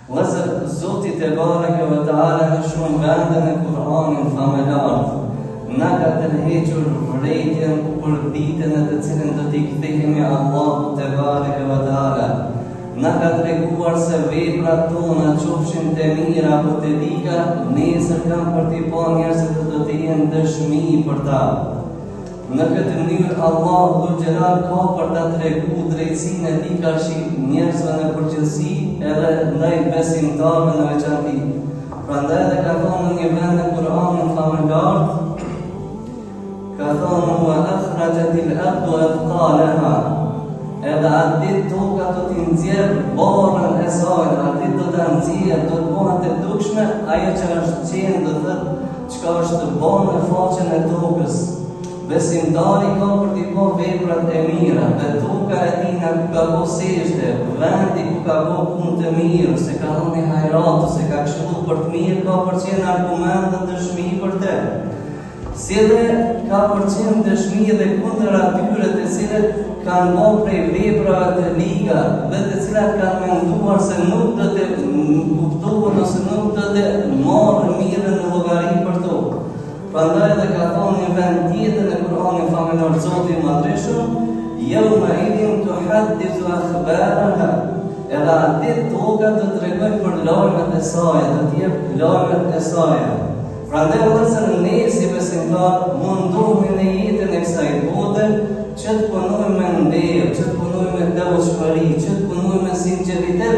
Vëzër, Zoti te bareke ve teala në shumë vende në Kur'anin famëlar na ka tërhequr vërejtjen për ditën e të cilën do t'i kthehemi Allahu te bareke ve teala. Na ka treguar se veprat tona, qofshin të mira apo të liga, nesër kanë për t'i pa njerëzit që do të jenë dëshmi për ta. Në këtë mënyrë Allahu Dhul Gjelal ka për ta tregu drejtsinë e tij kashi njerëzve në përgjithësi edhe ndaj besimtarëve në veçanti. Prandaj edhe ka thonë në një vend në Kur'anin famëlar, ka thonë wa akhrajatil ardu athqalaha. Edhe atë toka do t'i nxjerrë barrën e saj, atë do ta nxjerrë, do të bëhet e dukshme ajo që është qenë, do thotë çka është bën në faqen e tokës. Besimtari ka për t'i po veprat e mira, dhe toka e tina ku ka po seshte, vendi ku ka po punë të mirë, se ka dhënë një hajratu, se ka këshillu për të mirë, ka për qenë argument dhe dëshmi për te. Si dhe ka për qenë dëshmi dhe kundër atyre të cilët kanë bo prej veprave të liga dhe të cilat kanë menduar se nuk do të kuptohen ose nuk do të marrë mirë në llogari për to. Prandaj edhe ka thonë një vend tjetër në Kur'anin famëlar Zoti i Madhreshëm, yawma idin tuhaddisu akhbaraha. Edhe atë toka do të tregoj për lajmet e saj, do të jep lajmet e saj. Prandaj vëllezër, ne si besimtar mundohemi në jetën e kësaj bote që të punojmë me nder, që të punojmë me devotshmëri, që të punojmë me sinqeritet,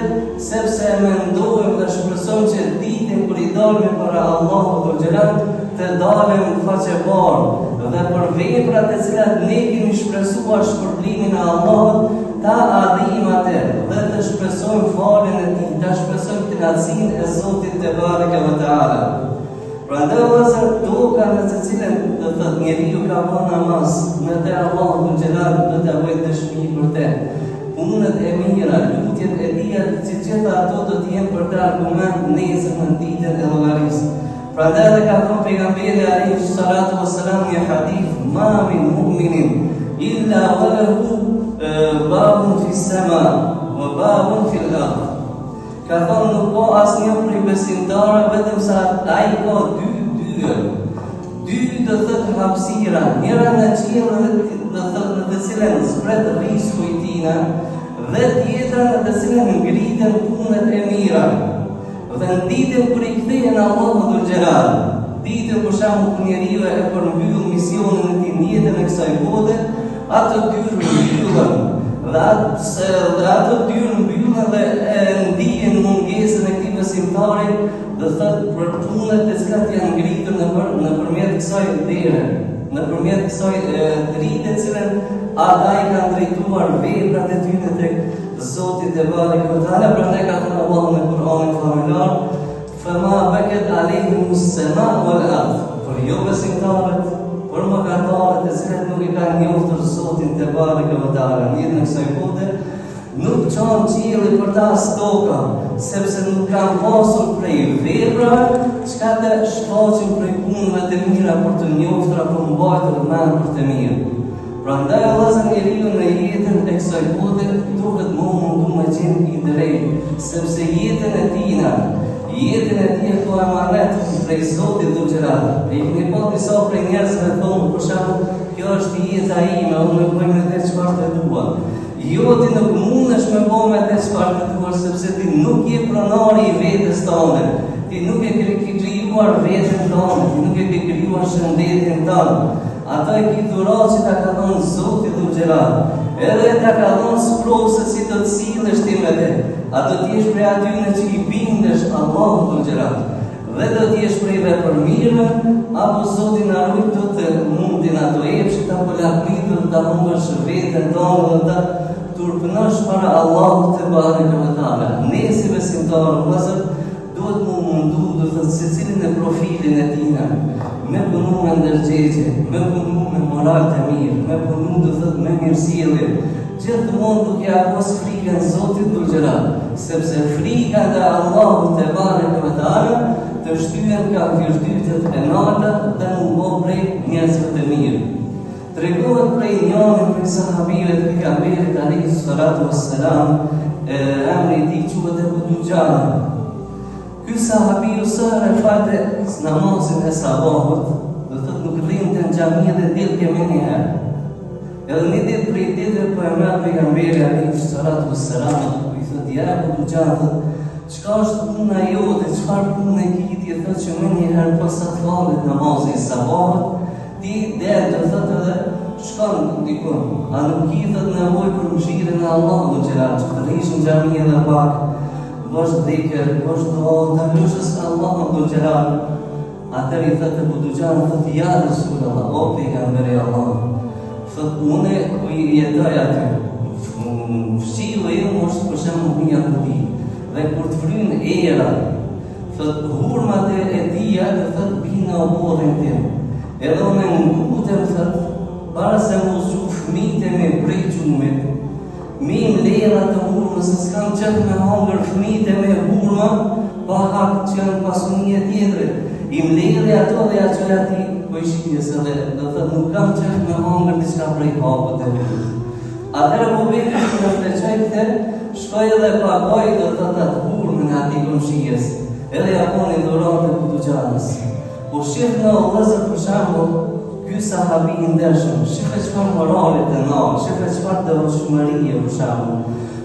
sepse mendojmë dhe shpresojmë që ditën kur i dalemi para Allahut Dhul Gjelal të dalem faqe parë dhe për veprat e cilat ne kemi shpresuar shpërblimin e Allahut ta arrijmë atë dhe të shpresojmë faljen e tij, ta shpresojmë kënaqësinë e Zotit te bareke ve teala. Prandaj vëllezër, toka në të cilën do të thotë njeriu ka bën namaz, në te Allahu Dhul Gjelal do të bëjë dëshmi për te. Punët e mira, lutjet e tija, që gjitha ato do të jenë për të argument nesër në ditën e llogarisë. Prandaj edhe ka thonë pejgamberi alayhi salatu wassalam një hadith, ma min mu'minin illa wa lahu babun fi sama wa babun fi al-ardh. Ka thonë nuk ka asnjë prej besimtarëve vetëm sa ai ka dy dyër. Dy do thotë hapësira, njëra në qiell dhe do thotë në të cilën zbret risku i tina, dhe tjetra në të cilën ngriten punët e mira. Dhe në ditën kur i kthehen Allahu Dhul Gjelal, ditën për shembull kur njeriu e përmbyll misionin e tij në jetën e kësaj bote, ato dy mbyllen. Dhe ato dy mbyllen dhe ndihen mungesën e këtij besimtari, do thotë për punët e cilat janë ngritur nëpërmjet kësaj dere, nëpërmjet kësaj drite të cilën ata i kanë drejtuar veprat e tyre tek Zoti te bareke ve teala. Prandaj ka thënë Allahu në Kur'anin famëlar, fama bakat alayhim as-sama' wal ardh. Por jo besimtarët, por mëkatarët e cilët nuk i kanë njohur Zotin te bareke ve teala në jetën e kësaj bote, nuk qanë qielli për ta as toka, sepse nuk kanë pasur prej veprave çka të shfaqin prej punëve të mira për të njohur apo mbajtur mend për të mirë. Prandaj vëllezër, njeriu në jetën e kësaj bote duhet mundu me qenë i drejtë, sepse jetën e tina, jetën e tij ka emanet prej Zotit Dhul Gjelal. E kemi pa disa prej njerëzve thonë, për shembull, kjo është jeta ime, unë nuk bëj me të çfarë të dua. Jo, ti nuk mundesh me bëj me të çfarë të dua, sepse ti nuk je pronari i vetes tënde. Ti nuk e ke krijuar veten tënde, ti nuk e ke krijuar shëndetin tënd. Ata e ki dhurat që ta ka thonë Zoti Dhul Gjelal, edhe ta ka thonë sprovë se si të sillesh ti me te. A do t'jesh prej atyre që i bindesh Allahu Dhul Gjelal, dhe do t'jesh prej vepërmirëve, apo Zoti na ruaj do të mundin ato epshit apo lakmitë të humbësh veten tonë dhe ta turpënosh para Allahut te bareke ve teala. Ne si besimtarë vëllezër duhet mu mundu, do të thotë secilin e profilin e tina, me punu me ndërgjegje, me punu me moral të mirë, me punu do thotë me mirësjellje, gjithmonë duke ia pas frikën Zotit Dhul Gjelal, sepse frika nga Allahu te bareke ve teala të shtyhen ka virtytet e larta dhe nuk bën prej njerëzve të mirë. Tregohet prej njëri prej sahabive të pejgamberit alayhi salatu wassalam, emri i tij quhet Abu Dujana. Ky sahabiu sërë e falte namazin e sabahut, dhe thot nuk rrinte në xhami dhe dilte më një herë. Edhe një ditë prej ditëve po e merr pejgamberi alayhi salatu wassalam, ku i thot ja Abu Dujah, çka është puna jote, çfarë punë ke ti? Thot që më një herë pas sa falet namazin e sabahut, ti del të thot edhe shkon diku. A nuk i thot nevojë për mëshirën e Allahut xhelal, të rish në xhami edhe pak. Bosh dhikër, bosh dua, të lushës Allahu xhelal. Atëri i thot Abu Dujah, thot ja Rasulullah, o pejgamberi Allah. Thot unë ku i jetoj aty. Fshiu e ju është për shembull një akudi. Dhe kur të fryn era, thot hurmat e tia të thot binë në oborrin tim. Edhe unë ngutem thot para se mos ju fëmijët me prej gjumit. Mi më lera të hurmës, se s'kam qëtë me hangër fëmijët me hurma, pa hak që janë pasunie tjetërit. I më lere ato dhe ato ati po i shqipjes edhe, dhe thët nuk kam qëtë me hangër diçka prej hapët e hurmës. Atërë po vetë që në pleqaj këte, shkoj edhe pagoj dhe thët atë hurmën ati komshijes, edhe japoni dhurate Abu Dujahës. Po shqip në vëzër për shambull, ky sahabi i ndershëm, shifë çfarë morale të nalë, shifë çfarë devotshmërie për shembull,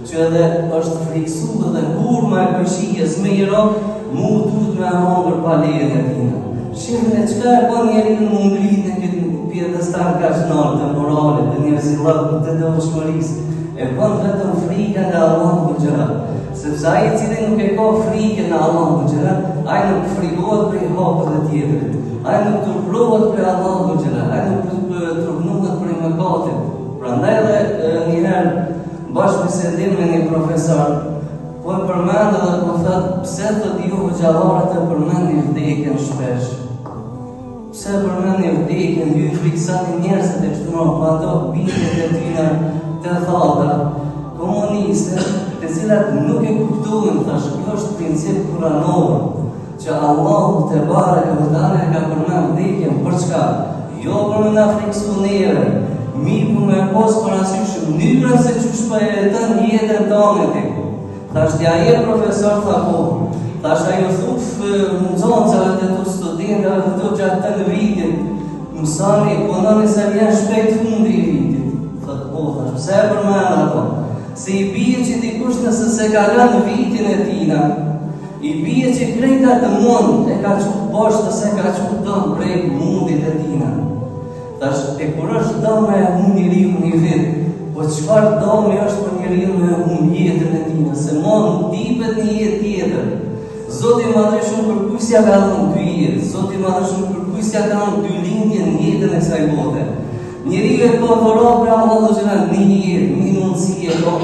që edhe është friksuar dhe hurma e peshijës me i rok, mu duhet me hangër pa lejen e tina. Shifë në çka e bën njeriu në ngrit në këtë pjedestal kaq nalt të morale, të njerëzillat të devotshmërisë, e bën vetëm frika nga Allahu xhelal. Sepse ai i cili nuk e ka frikën e Allahu xhelal, ai nuk frikohet për hapet e tjetrit. Ai nuk turplohet për Allahu xhelal, ai nuk turplohet për mëkatin. Prandaj edhe një herë bashkë bisedim me një profesor, po e përmend dhe po thot pse të ju xhallarët e përmendni vdekjen shpesh. Pse përmendni vdekjen, ju friksoni njerëzit e kështu me ato bindjet e tyre të thata, komuniste, të cilat nuk e kuptojnë, thash, kjo është princip kuranor, që Allahu te bareke ve teala ka përmend vdekjen për çka? Jo për me na friksu neve, mirë për me pos parasysh mënyrën se çu shpëton jetën tonë ti. Tash t'ja je profesor tha po. Tash ajo thuf nxënësave të tu studentëve të tu gjatë të vitit, mësoni, punoni se vjen shpejt fundi i vitit. Thot po, thash, pse e përmend ato? Se i bie që dikush nëse se ka lënë vitin e tina, i bie që krejta të mund e ka qut poshtë se ka qut dëm prej mundit e tina. Tash, e kur është dëm e hun njeriu një vit, po çfarë dëmi është për njeriu me hun jetën e tina, se ma nuk dipet një jetë tjetër. Zoti Madhëshëm kërkuesja ka dhënë dy jetë, Zoti Madhëshëm kërkuesja ka dhënë dy lindje në jetën e kësaj bote. Njeriu e ka dhuratë për Allahu xhelal një jetë, një mundësi e ka,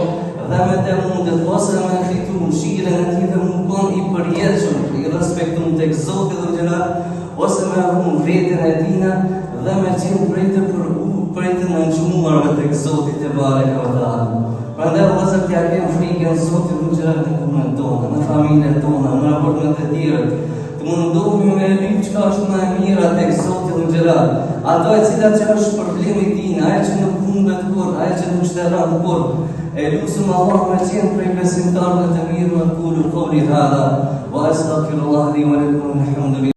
dhe me të mundet ose me fitu mëshirën e tij dhe mund kon i përjetshëm, i respektuar tek Zoti xhelal, ose me hum veten e tina dhe me qenë prej të nënçmuarve tek Zoti te bareke ve teala. Prandaj vëllezër t'ia kemi frikën Zotit xhelal në punën tonë, në familjen tonë, në raportet e tjera. Të mundohemi me lyp çka është më e mira tek Zoti xhelal. Ato e cilat që është problemi i tij, ajo që nuk mundet kur, ajo që nuk shtërron kur. E lusim Allah me qenë prej besimtarëve të mirë, me kulu qawli hadha wa astaghfirullah li wa lakum alhamdulillah.